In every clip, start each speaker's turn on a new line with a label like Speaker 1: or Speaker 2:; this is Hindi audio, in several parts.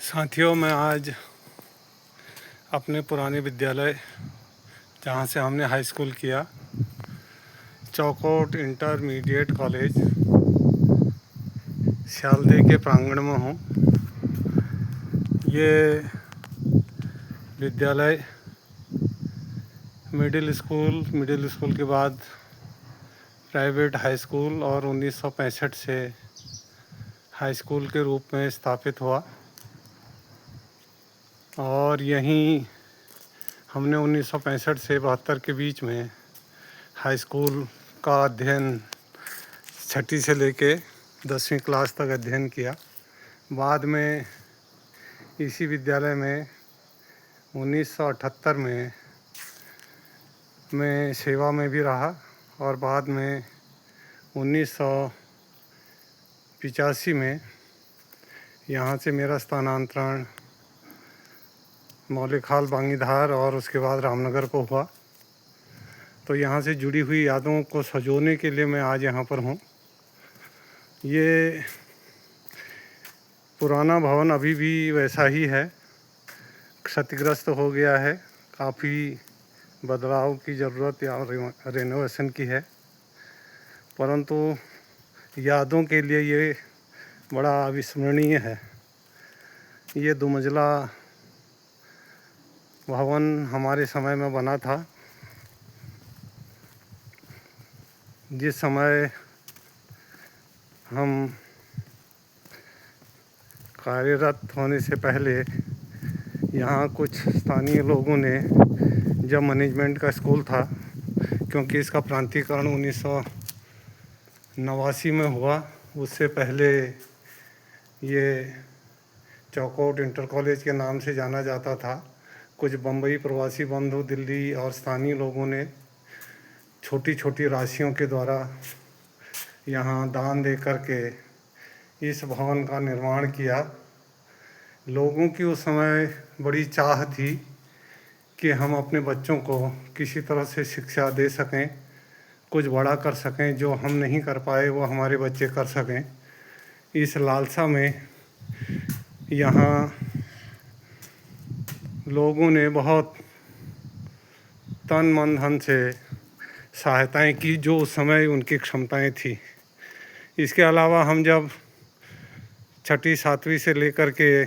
Speaker 1: साथियों, मैं आज अपने पुराने विद्यालय जहाँ से हमने हाई स्कूल किया, चौकोट इंटरमीडिएट कॉलेज सियालदह के प्रांगण में हूँ। ये विद्यालय मिडिल स्कूल के बाद प्राइवेट हाई स्कूल और 1965 से हाई स्कूल के रूप में स्थापित हुआ और यहीं हमने 1965 से 72 के बीच में हाई स्कूल का अध्ययन छठी से लेके 10वीं क्लास तक अध्ययन किया। बाद में इसी विद्यालय में 1978 में मैं सेवा में भी रहा और बाद में 1985 में यहाँ से मेरा स्थानांतरण मौलिकहाल बांगीधार और उसके बाद रामनगर को हुआ। तो यहाँ से जुड़ी हुई यादों को संजोने के लिए मैं आज यहाँ पर हूँ। ये पुराना भवन अभी भी वैसा ही है, क्षतिग्रस्त हो गया है, काफ़ी बदलाव की ज़रूरत या रेनोवेशन की है, परंतु यादों के लिए ये बड़ा अविस्मरणीय है। ये 2 मंजिला भवन हमारे समय में बना था। जिस समय हम कार्यरत होने से पहले यहाँ कुछ स्थानीय लोगों ने, जब मैनेजमेंट का स्कूल था, क्योंकि इसका प्रांतीयकरण 1989 में हुआ, उससे पहले ये चौकोट इंटर कॉलेज के नाम से जाना जाता था। कुछ बम्बई प्रवासी बंधु, दिल्ली और स्थानीय लोगों ने छोटी छोटी राशियों के द्वारा यहाँ दान दे कर के इस भवन का निर्माण किया। लोगों की उस समय बड़ी चाह थी कि हम अपने बच्चों को किसी तरह से शिक्षा दे सकें, कुछ बड़ा कर सकें, जो हम नहीं कर पाए वो हमारे बच्चे कर सकें। इस लालसा में यहाँ लोगों ने बहुत तन मन धन से सहायताएं की, जो उस समय उनकी क्षमताएं थी। इसके अलावा हम जब छठी 7वीं से लेकर के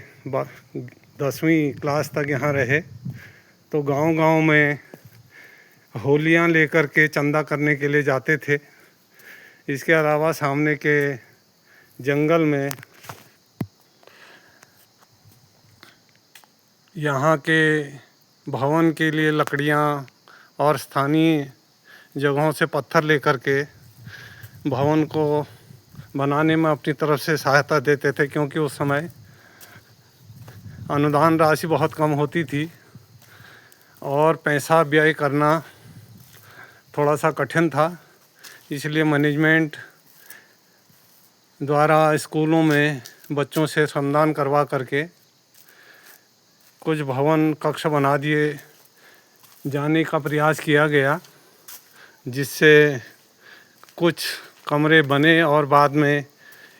Speaker 1: 10वीं क्लास तक यहाँ रहे, तो गांव-गांव में होलियां लेकर के चंदा करने के लिए जाते थे। इसके अलावा सामने के जंगल में यहाँ के भवन के लिए लकड़ियाँ और स्थानीय जगहों से पत्थर लेकर के भवन को बनाने में अपनी तरफ से सहायता देते थे, क्योंकि उस समय अनुदान राशि बहुत कम होती थी और पैसा व्यय करना थोड़ा सा कठिन था। इसलिए मैनेजमेंट द्वारा स्कूलों में बच्चों से श्रमदान करवा करके कुछ भवन कक्ष बना दिए जाने का प्रयास किया गया, जिससे कुछ कमरे बने और बाद में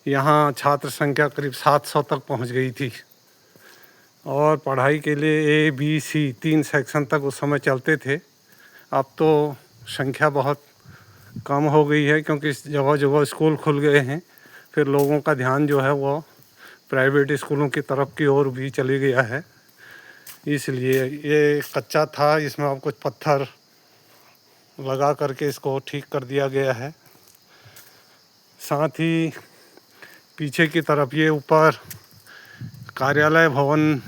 Speaker 1: यहाँ छात्र संख्या करीब 700 तक पहुँच गई थी और पढ़ाई के लिए ABC 3 सेक्शन तक उस समय चलते थे। अब तो संख्या बहुत कम हो गई है, क्योंकि जगह जगह स्कूल खुल गए हैं। फिर लोगों का ध्यान जो है वो प्राइवेट स्कूलों की तरफ की ओर भी चले गया है। इसलिए ये कच्चा था, इसमें अब कुछ पत्थर लगा करके इसको ठीक कर दिया गया है। साथ ही पीछे की तरफ ये ऊपर कार्यालय भवन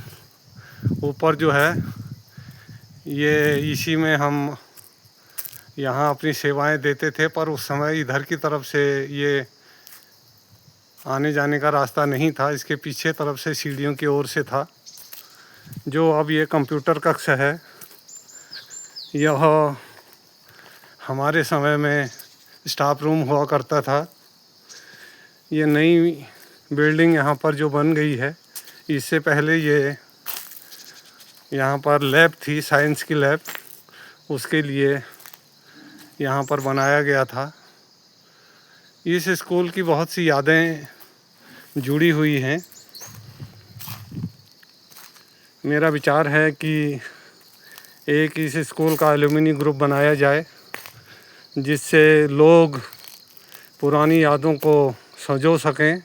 Speaker 1: ऊपर जो है, ये इसी में हम यहाँ अपनी सेवाएं देते थे, पर उस समय इधर की तरफ से ये आने जाने का रास्ता नहीं था। इसके पीछे तरफ से सीढ़ियों की ओर से था। जो अब ये कंप्यूटर कक्ष है, यह हमारे समय में स्टाफ रूम हुआ करता था। ये नई बिल्डिंग यहाँ पर जो बन गई है, इससे पहले ये यहाँ पर लैब थी, साइंस की लैब, उसके लिए यहाँ पर बनाया गया था। इस स्कूल की बहुत सी यादें जुड़ी हुई हैं। मेरा विचार है कि एक इस स्कूल का एलुमनी ग्रुप बनाया जाए, जिससे लोग पुरानी यादों को संजो सकें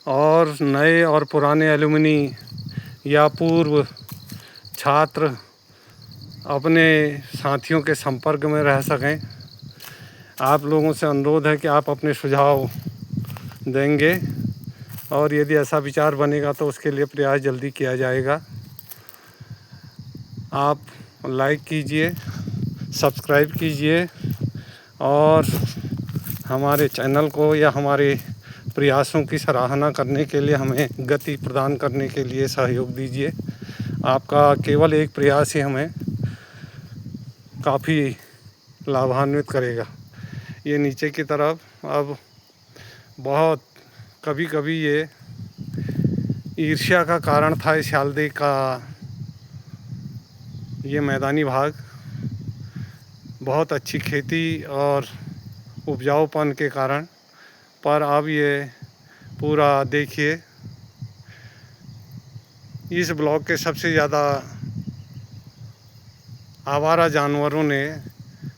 Speaker 1: और नए और पुराने एलुमनी या पूर्व छात्र अपने साथियों के संपर्क में रह सकें। आप लोगों से अनुरोध है कि आप अपने सुझाव देंगे और यदि ऐसा विचार बनेगा तो उसके लिए प्रयास जल्दी किया जाएगा। आप लाइक कीजिए, सब्सक्राइब कीजिए और हमारे चैनल को या हमारे प्रयासों की सराहना करने के लिए हमें गति प्रदान करने के लिए सहयोग दीजिए। आपका केवल एक प्रयास ही हमें काफ़ी लाभान्वित करेगा। ये नीचे की तरफ अब बहुत कभी ये ईर्ष्या का कारण था इस हल्दी का ये मैदानी भाग। बहुत अच्छी खेती और उपजाऊपन के कारण, पर अब ये पूरा देखिए, इस ब्लॉक के सबसे ज़्यादा आवारा जानवरों ने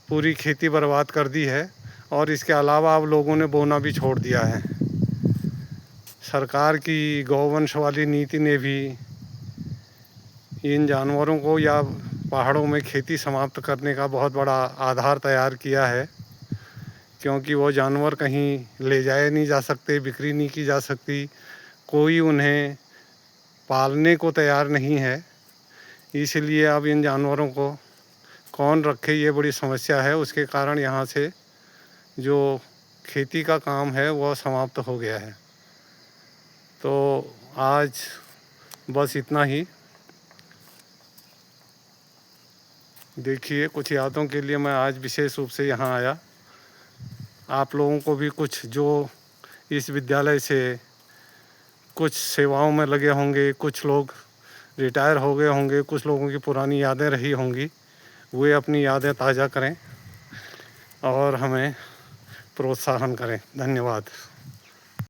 Speaker 1: पूरी खेती बर्बाद कर दी है और इसके अलावा अब लोगों ने बोना भी छोड़ दिया है। सरकार की गौवंश वाली नीति ने भी इन जानवरों को या पहाड़ों में खेती समाप्त करने का बहुत बड़ा आधार तैयार किया है, क्योंकि वो जानवर कहीं ले जाए नहीं जा सकते, बिक्री नहीं की जा सकती, कोई उन्हें पालने को तैयार नहीं है। इसलिए अब इन जानवरों को कौन रखे, ये बड़ी समस्या है। उसके कारण यहाँ से जो खेती का काम है वह समाप्त हो गया है। तो आज बस इतना ही। देखिए, कुछ यादों के लिए मैं आज विशेष रूप से यहाँ आया। आप लोगों को भी कुछ जो इस विद्यालय से कुछ सेवाओं में लगे होंगे, कुछ लोग रिटायर हो गए होंगे, कुछ लोगों की पुरानी यादें रही होंगी, वे अपनी यादें ताज़ा करें और हमें प्रोत्साहन करें। धन्यवाद।